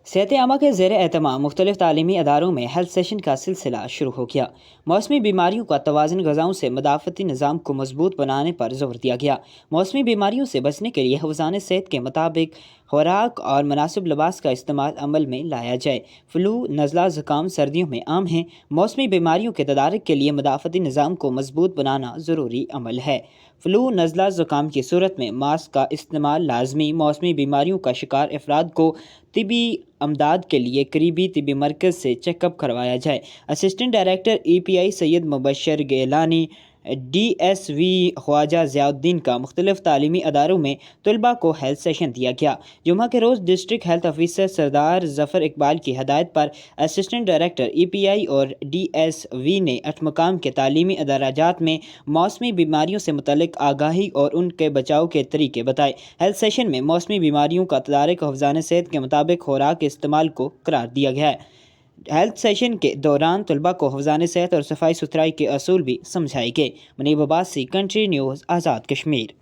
صحت عامہ کے زیر اہتمام مختلف تعلیمی اداروں میں ہیلتھ سیشن کا سلسلہ شروع ہو گیا۔ موسمی بیماریوں کا توازن غذاؤں سے مدافعتی نظام کو مضبوط بنانے پر زور دیا گیا۔ موسمی بیماریوں سے بچنے کے لیے حفظان صحت کے مطابق خوراک اور مناسب لباس کا استعمال عمل میں لایا جائے۔ فلو، نزلہ، زکام سردیوں میں عام ہیں۔ موسمی بیماریوں کے تدارک کے لیے مدافعتی نظام کو مضبوط بنانا ضروری عمل ہے۔ فلو، نزلہ، زکام کی صورت میں ماسک کا استعمال لازمی۔ موسمی بیماریوں کا شکار افراد کو طبی امداد کے لیے قریبی طبی مرکز سے چیک اپ کروایا جائے۔ اسسٹنٹ ڈائریکٹر EPI سید مبشر گیلانی، DSV خواجہ ضیاء الدین کا مختلف تعلیمی اداروں میں طلباء کو ہیلتھ سیشن دیا گیا۔ جمعہ کے روز ڈسٹرکٹ ہیلتھ آفیسر سردار ظفر اقبال کی ہدایت پر اسسٹنٹ ڈائریکٹر EPI اور DSV نے 8 مقام کے تعلیمی ادارجات میں موسمی بیماریوں سے متعلق آگاہی اور ان کے بچاؤ کے طریقے بتائے۔ ہیلتھ سیشن میں موسمی بیماریوں کا تدارک و حفظان صحت کے مطابق خوراک کے استعمال کو قرار دیا گیا ہے۔ ہیلتھ سیشن کے دوران طلباء کو حفظان صحت اور صفائی ستھرائی کے اصول بھی سمجھائے گئے۔ منیب عباسی، کنٹری نیوز، آزاد کشمیر۔